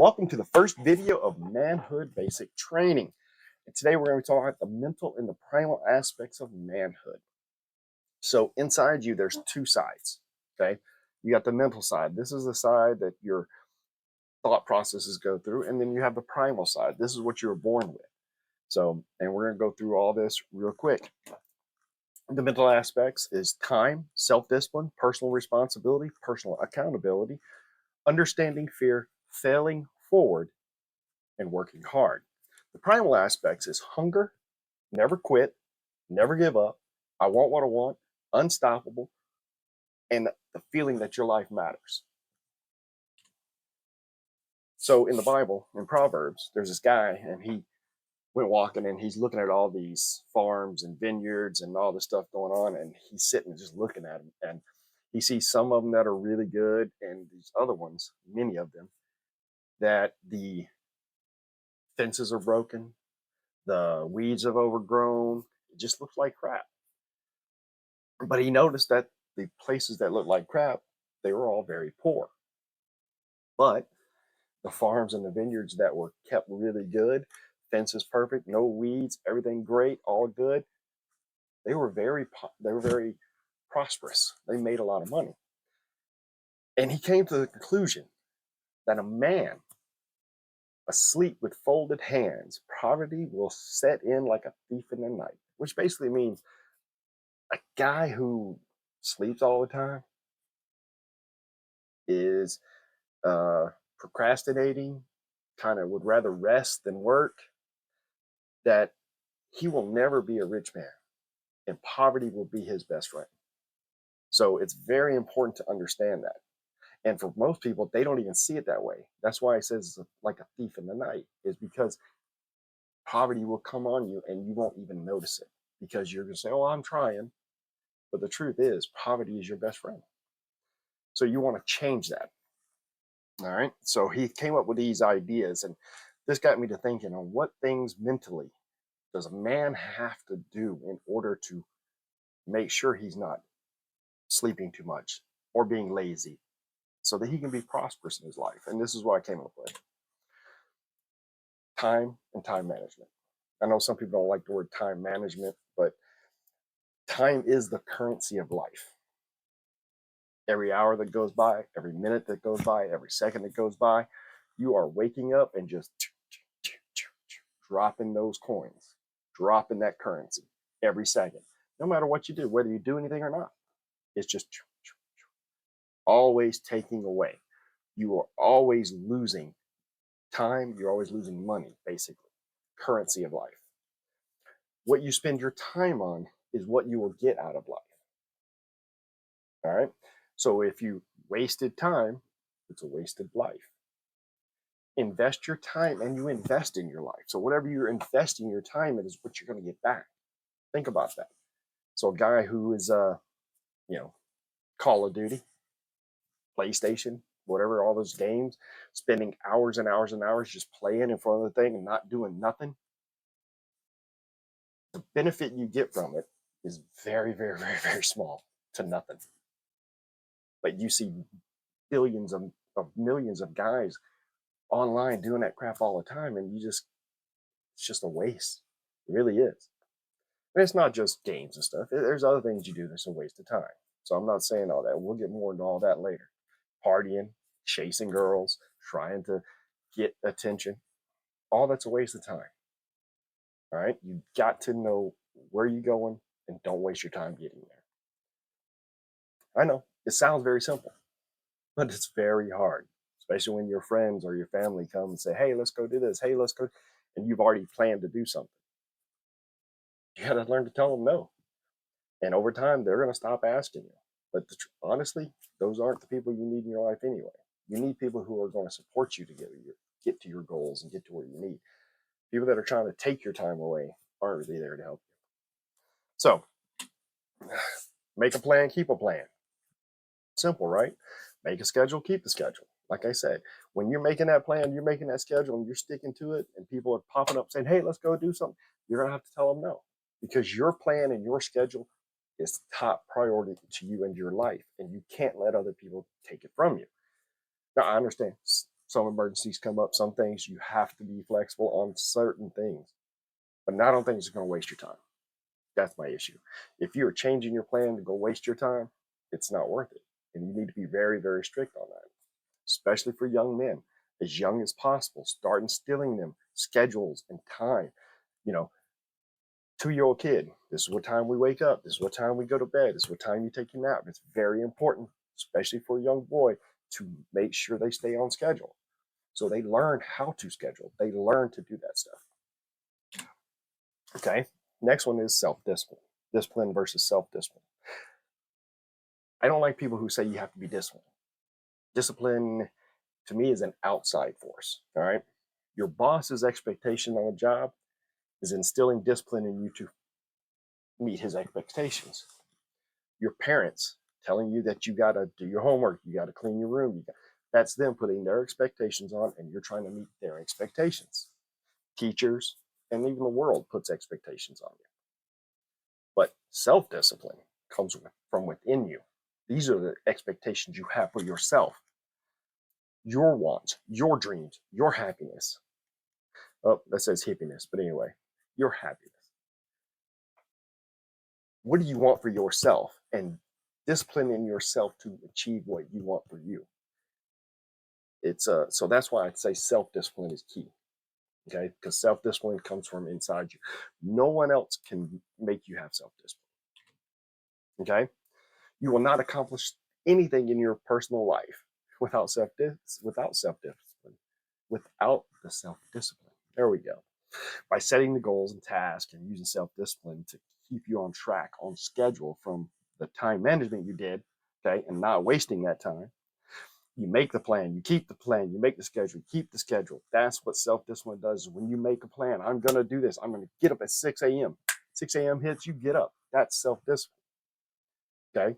Welcome to the first video of Manhood Basic Training. And today we're going to talk about the mental and the primal aspects of manhood. So inside you, there's two sides, okay? You got the mental side. This is the side that your thought processes go through. And then you have the primal side. This is what you were born with. So, and we're going to go through all this real quick. The mental aspects is time, self-discipline, personal responsibility, personal accountability, understanding fear, failing forward, and working hard. The primal aspects is hunger, never quit, never give up, I want what I want, unstoppable, and the feeling that your life matters. So in the Bible, in Proverbs, there's this guy and he went walking and he's looking at all these farms and vineyards and all this stuff going on, and he's sitting just looking at them, and he sees some of them that are really good and these other ones, many of them, that the fences are broken, the weeds have overgrown, it just looks like crap. But he noticed that the places that looked like crap, they were all very poor. But the farms and the vineyards that were kept really good, fences perfect, no weeds, everything great, all good, they were very prosperous. They made a lot of money. And he came to the conclusion that a man asleep with folded hands, poverty will set in like a thief in the night, which basically means a guy who sleeps all the time is procrastinating, kind of would rather rest than work, that he will never be a rich man and poverty will be his best friend. So it's very important to understand that. And for most people, they don't even see it that way. That's why it says it's like a thief in the night, is because poverty will come on you and you won't even notice it because you're going to say, oh, I'm trying. But the truth is, poverty is your best friend. So you want to change that. All right. So he came up with these ideas, and this got me to thinking on what things mentally does a man have to do in order to make sure he's not sleeping too much or being lazy so that he can be prosperous in his life. And this is what I came up with. Time and time management. I know some people don't like the word time management, but time is the currency of life. Every hour that goes by, every minute that goes by, every second that goes by, you are waking up and just dropping those coins, dropping that currency every second, no matter what you do, whether you do anything or not. It's just always taking away. You are always losing time. You're always losing money, basically. Currency of life. What you spend your time on is what you will get out of life. All right. So if you wasted time, it's a wasted life. Invest your time and you invest in your life. So whatever you're investing your time in is what you're going to get back. Think about that. So a guy who is, Call of Duty, PlayStation, whatever, all those games, spending hours and hours and hours just playing in front of the thing and not doing nothing, the benefit you get from it is very, very, very, very small to nothing. But you see billions of millions of guys online doing that crap all the time, and it's just a waste. It really is. And it's not just games and stuff. There's other things you do that's a waste of time. So I'm not saying all that. We'll get more into all that later. Partying, chasing girls, trying to get attention, all that's a waste of time. All right? You got to know where you're going and don't waste your time getting there. I know it sounds very simple, but it's very hard, especially when your friends or your family come and say, hey, let's go do this. Hey, let's go. And you've already planned to do something. You got to learn to tell them no. And over time, they're going to stop asking you. But honestly, those aren't the people you need in your life anyway. You need people who are going to support you to get to your goals and get to where you need. People that are trying to take your time away aren't really there to help you. So make a plan, keep a plan. Simple, right? Make a schedule, keep the schedule. Like I said, when you're making that plan, you're making that schedule and you're sticking to it, and people are popping up saying, hey, let's go do something, you're going to have to tell them no, because your plan and your schedule is top priority to you and your life, and you can't let other people take it from you. Now, I understand Some emergencies come up, some things you have to be flexible on certain things, but not on things that are going to waste your time. That's my issue. If you're changing your plan to go waste your time, it's not worth it. And you need to be very, very strict on that, especially for young men. As young as possible, start instilling them schedules and time. You know, 2-year-old kid, this is what time we wake up. This is what time we go to bed. This is what time you take your nap. It's very important, especially for a young boy, to make sure they stay on schedule. So they learn how to schedule. They learn to do that stuff. Okay. Next one is self-discipline. Discipline versus self-discipline. I don't like people who say you have to be disciplined. Discipline to me is an outside force. All right. Your boss's expectation on a job is instilling discipline in you to meet his expectations. Your parents telling you that you got to do your homework, you got to clean your room. That's them putting their expectations on, and you're trying to meet their expectations. Teachers and even the world puts expectations on you. But self-discipline comes from within you. These are the expectations you have for yourself, your wants, your dreams, your happiness. Oh, that says hippiness, but anyway, your happiness. What do you want for yourself? And disciplining yourself to achieve what you want for you. It's so that's why I'd say self-discipline is key. Okay, because self-discipline comes from inside you. No one else can make you have self-discipline. Okay, you will not accomplish anything in your personal life without self-discipline, without the self-discipline. There we go. By setting the goals and tasks and using self-discipline to keep you on track, on schedule from the time management you did, okay, and not wasting that time. You make the plan, you keep the plan, you make the schedule, you keep the schedule. That's what self-discipline does. When you make a plan, I'm going to do this. I'm going to get up at 6 a.m. 6 a.m. hits, you get up. That's self-discipline. Okay.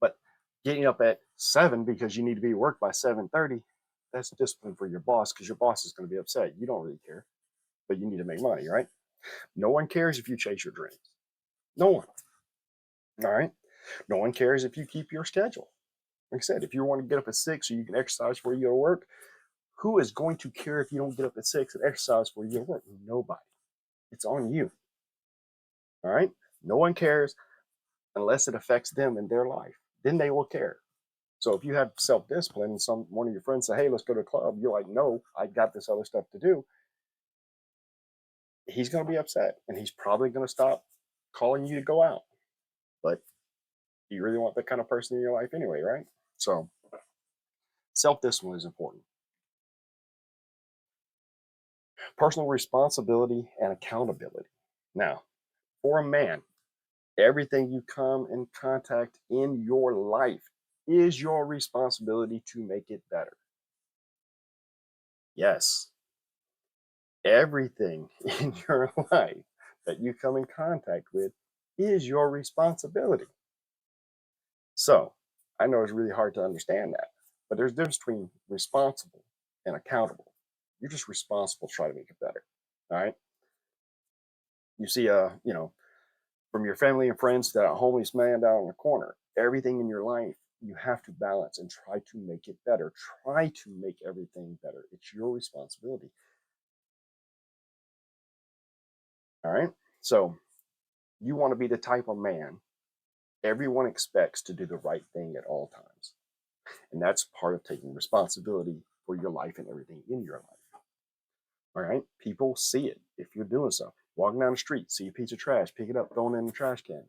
But getting up at 7 because you need to be at work by 7:30, that's discipline for your boss because your boss is going to be upset. You don't really care, but you need to make money, right? No one cares if you chase your dreams. No one. All right. No one cares if you keep your schedule. Like I said, if you want to get up at 6 so you can exercise before you go to work, who is going to care if you don't get up at 6 and exercise before you go to work? Nobody. It's on you. All right. No one cares unless it affects them in their life. Then they will care. So if you have self-discipline and one of your friends say, hey, let's go to a club, you're like, no, I got this other stuff to do. He's going to be upset and he's probably going to stop calling you to go out. But you really want that kind of person in your life anyway, right? So self-discipline is important. Personal responsibility and accountability. Now, for a man, everything you come in contact in your life is your responsibility to make it better. Yes, everything in your life that you come in contact with is your responsibility. So I know it's really hard to understand that, but there's a difference between responsible and accountable. You're just responsible to try to make it better. All right. You see, from your family and friends to that homeless man down in the corner, everything in your life you have to balance and try to make it better. Try to make everything better. It's your responsibility. All right. So you want to be the type of man everyone expects to do the right thing at all times. And that's part of taking responsibility for your life and everything in your life. All right. People see it if you're doing so. Walking down the street, see a piece of trash, pick it up, throw it in the trash can.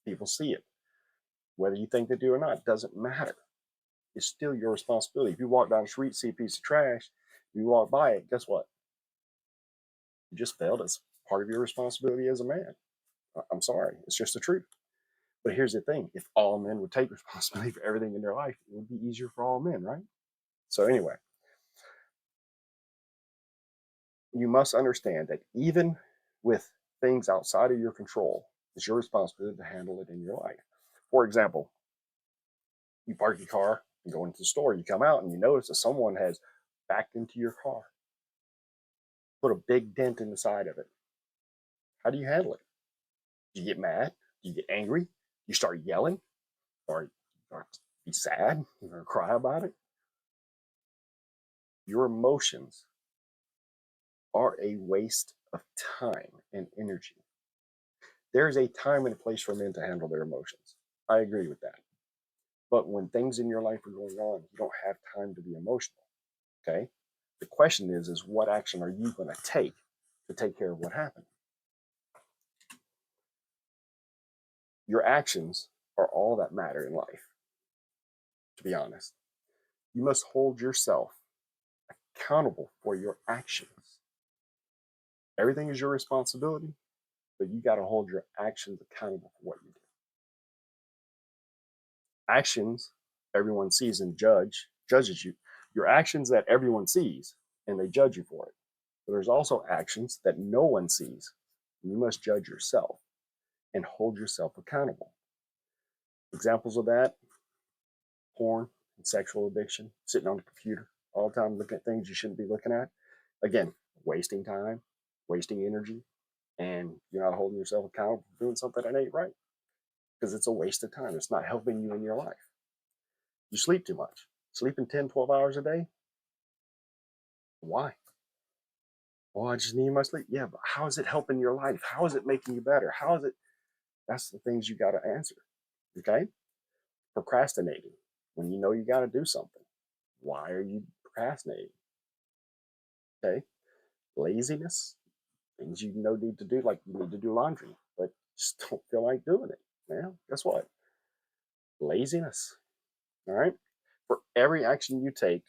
People see it. Whether you think they do or not, doesn't matter. It's still your responsibility. If you walk down the street, see a piece of trash, you walk by it, guess what? You just failed as part of your responsibility as a man. I'm sorry. It's just the truth. But here's the thing. If all men would take responsibility for everything in their life, it would be easier for all men, right? So anyway, you must understand that even with things outside of your control, it's your responsibility to handle it in your life. For example, you park your car and go into the store. You come out and you notice that someone has backed into your car, put a big dent in the side of it. How do you handle it? Do you get mad? Do you get angry? You start yelling? Or be sad? You're going to cry about it? Your emotions are a waste of time and energy. There's a time and a place for men to handle their emotions. I agree with that. But when things in your life are going on, you don't have time to be emotional. Okay. The question is what action are you going to take care of what happened? Your actions are all that matter in life, to be honest. You must hold yourself accountable for your actions. Everything is your responsibility, but you got to hold your actions accountable for what you do. Actions everyone sees and judges you. Your actions that everyone sees and they judge you for it. But there's also actions that no one sees. You must judge yourself and hold yourself accountable. Examples of that: porn and sexual addiction, sitting on the computer all the time looking at things you shouldn't be looking at. Again, wasting time, wasting energy, and you're not holding yourself accountable for doing something that ain't right because it's a waste of time. It's not helping you in your life. You sleep too much. Sleeping 10, 12 hours a day? Why? Well, I just need my sleep. Yeah, but how is it helping your life? How is it making you better? How is it? That's the things you got to answer. Okay? Procrastinating. When you know you got to do something, why are you procrastinating? Okay? Laziness. Things you know need to do, like you need to do laundry, but just don't feel like doing it. Well, guess what? Laziness. All right? For every action you take,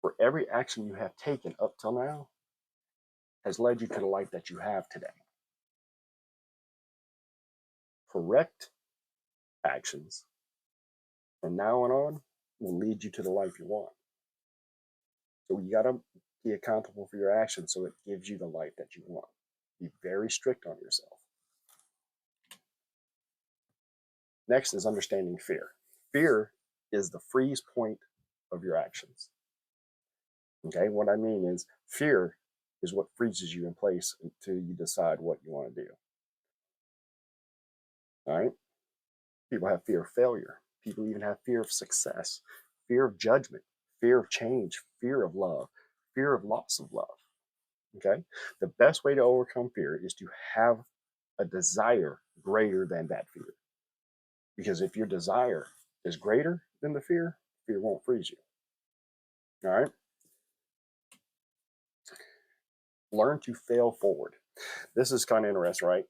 for every action you have taken up till now, has led you to the life that you have today. Correct actions from now on will lead you to the life you want. So you got to be accountable for your actions so it gives you the life that you want. Be very strict on yourself. Next is understanding fear. Fear is the freeze point of your actions. Okay, what I mean is fear is what freezes you in place until you decide what you want to do. All right. People have fear of failure. People even have fear of success, fear of judgment, fear of change, fear of love, fear of loss of love. Okay. The best way to overcome fear is to have a desire greater than that fear. Because if your desire is greater than the fear, fear won't freeze you. All right. Learn to fail forward. This is kind of interesting, right?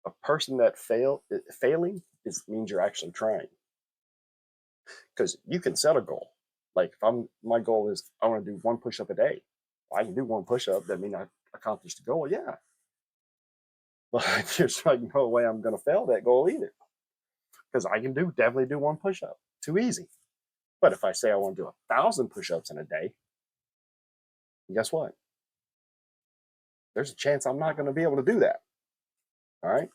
A person that failing means you're actually trying, because you can set a goal. Like if my goal is I want to do one push-up a day. Well, I can do one push-up. That means I accomplished the goal. Yeah, but there's like no way I'm going to fail that goal either, because I can definitely do one push-up. Too easy. But if I say I want to do 1,000 push-ups in a day, guess what? There's a chance I'm not going to be able to do that. All right.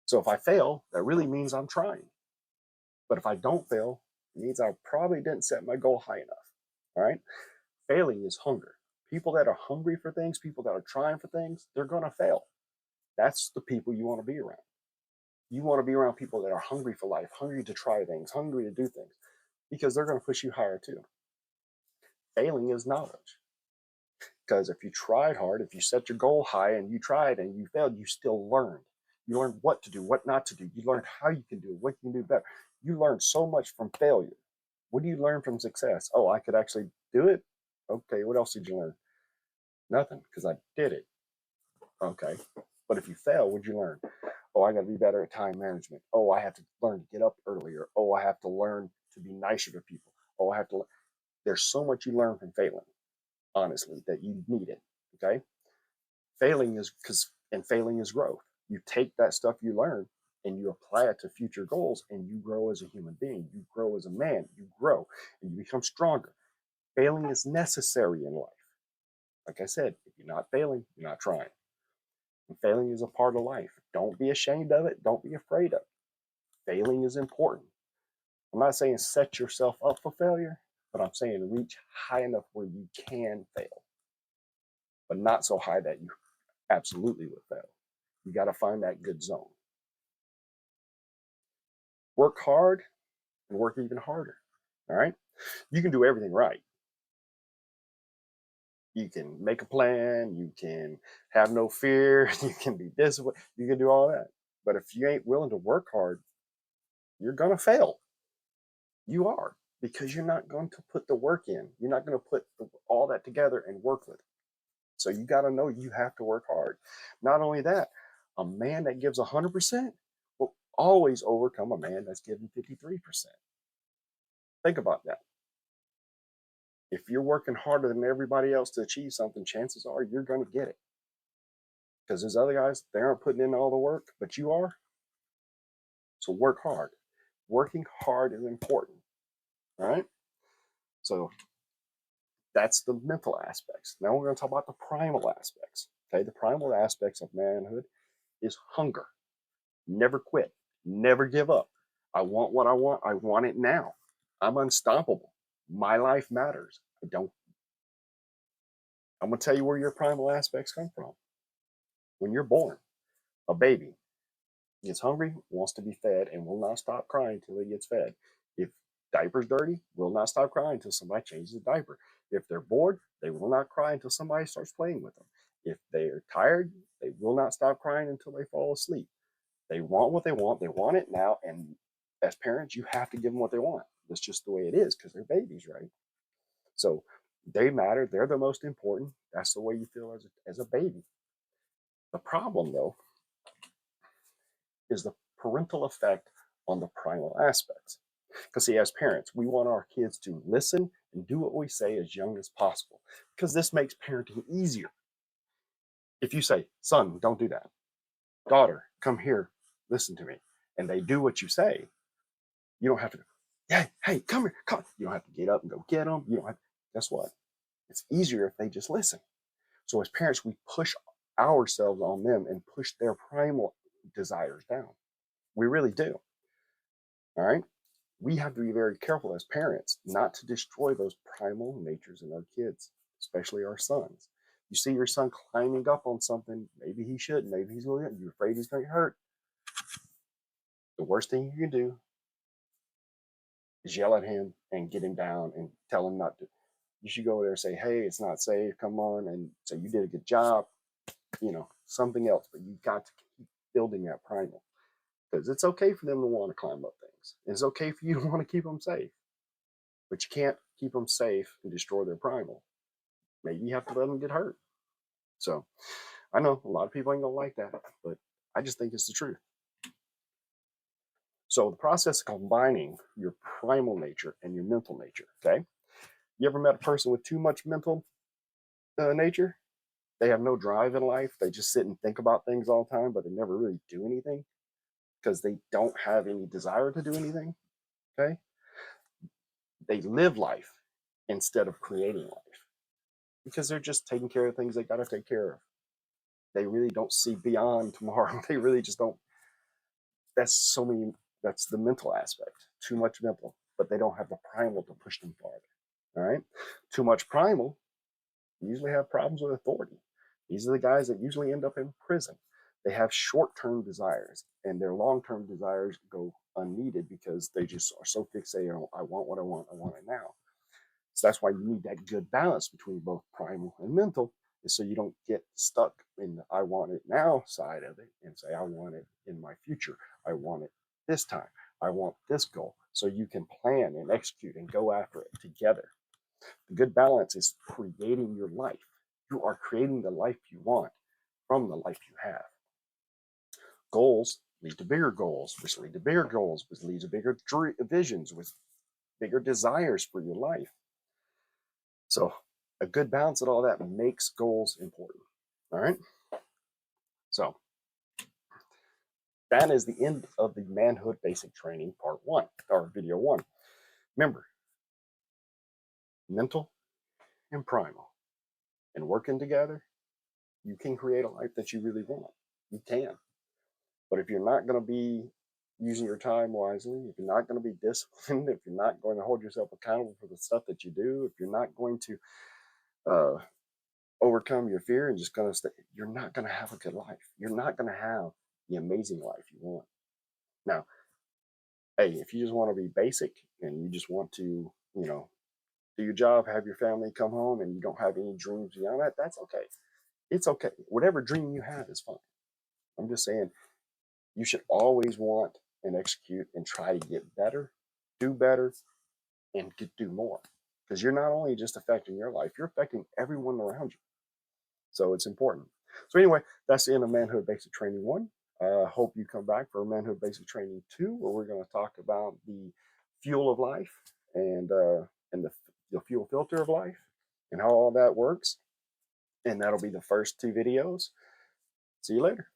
So if I fail, that really means I'm trying. But if I don't fail, it means I probably didn't set my goal high enough. All right. Failing is hunger. People that are hungry for things, people that are trying for things, they're going to fail. That's the people you want to be around. You want to be around people that are hungry for life, hungry to try things, hungry to do things, because they're going to push you higher too. Failing is knowledge. Because if you tried hard, if you set your goal high and you tried and you failed, you still learned. You learned what to do, what not to do. You learned how you can do it, what you can do better. You learned so much from failure. What do you learn from success? Oh, I could actually do it. Okay, what else did you learn? Nothing, because I did it. Okay. But if you fail, what'd you learn? Oh, I got to be better at time management. Oh, I have to learn to get up earlier. Oh, I have to learn to be nicer to people. Oh, I have to. There's so much you learn from failing, honestly, that you need it. Okay. Failing is growth. You take that stuff you learn and you apply it to future goals and you grow as a human being. You grow as a man. You grow and you become stronger. Failing is necessary in life. Like I said, if you're not failing, you're not trying. And failing is a part of life. Don't be ashamed of it. Don't be afraid of it. Failing is important. I'm not saying set yourself up for failure, but I'm saying reach high enough where you can fail, but not so high that you absolutely would fail. You got to find that good zone. Work hard and work even harder. All right. You can do everything right. You can make a plan, you can have no fear, you can be disciplined, you can do all that. But if you ain't willing to work hard, you're going to fail. You are, because you're not going to put the work in. You're not going to put all that together and work with it. So you got to know you have to work hard. Not only that, a man that gives 100% will always overcome a man that's giving 53%. Think about that. If you're working harder than everybody else to achieve something, chances are you're going to get it. Because there's other guys, they aren't putting in all the work, but you are. So work hard. Working hard is important. All right. So that's the mental aspects. Now we're going to talk about the primal aspects. Okay. The primal aspects of manhood is hunger. Never quit. Never give up. I want what I want. I want it now. I'm unstoppable. My life matters. I'm going to tell you where your primal aspects come from. When you're born, a baby gets hungry, wants to be fed, and will not stop crying until he gets fed. If diaper's dirty, will not stop crying until somebody changes the diaper. If they're bored, they will not cry until somebody starts playing with them. If they're tired, they will not stop crying until they fall asleep. They want what they want it now, and as parents, you have to give them what they want. That's just the way it is because they're babies, right? So they matter. They're the most important. That's the way you feel as a baby. The problem, though, is the parental effect on the primal aspects. Because, see, as parents, we want our kids to listen and do what we say as young as possible because this makes parenting easier. If you say, son, don't do that, daughter, come here, listen to me, and they do what you say, you don't have to go, hey, come here, come. You don't have to get up and go get them. You don't have to, guess what? It's easier if they just listen. So as parents, we push ourselves on them and push their primal desires down. We really do. All right. We have to be very careful as parents not to destroy those primal natures in our kids, especially our sons. You see your son climbing up on something, maybe he shouldn't, maybe he's going to, you're afraid he's going to get hurt. The worst thing you can do is yell at him and get him down and tell him not to. You should go there and say, hey, it's not safe, come on, and say you did a good job, something else. But you got to keep building that primal, because it's okay for them to want to climb up things. It's okay for you to want to keep them safe, but you can't keep them safe and destroy their primal. Maybe you have to let them get hurt. So I know a lot of people ain't gonna like that, but I just think it's the truth. So the process of combining your primal nature and your mental nature, okay? You ever met a person with too much mental nature? They have no drive in life. They just sit and think about things all the time, but they never really do anything because they don't have any desire to do anything, okay? They live life instead of creating life because they're just taking care of things they got to take care of. They really don't see beyond tomorrow. They really just don't. That's the mental aspect. Too much mental, but they don't have the primal to push them farther. All right. Too much primal usually have problems with authority. These are the guys that usually end up in prison. They have short-term desires, and their long-term desires go unneeded because they just are so fixated on, I want what I want it now. So that's why you need that good balance between both primal and mental, is so you don't get stuck in the I want it now side of it and say, I want it in my future. I want it this time. I want this goal. So you can plan and execute and go after it together. The good balance is creating your life. You are creating the life you want from the life you have. Goals lead to bigger goals, which lead to bigger goals, which lead to bigger visions, with bigger desires for your life. So a good balance of all that makes goals important. All right. So that is the end of the Manhood Basic Training Part 1, or Video 1. Remember, mental and primal, and working together, you can create a life that you really want. You can. But if you're not going to be using your time wisely, if you're not going to be disciplined, if you're not going to hold yourself accountable for the stuff that you do, if you're not going to overcome your fear and just going to stay, you're not going to have a good life. You're not going to have the amazing life you want. Now, hey, if you just want to be basic and you just want to you know, do your job, have your family, come home, and you don't have any dreams beyond that, that's okay. It's okay. Whatever dream you have is fine. I'm just saying you should always want and execute and try to get better, do better, and do more. Because you're not only just affecting your life, you're affecting everyone around you. So it's important. So anyway, that's the end of Manhood Basic Training 1. Hope you come back for Manhood Basic Training 2, where we're going to talk about the fuel of life and the fuel filter of life and how all that works. And that'll be the first 2 videos. See you later.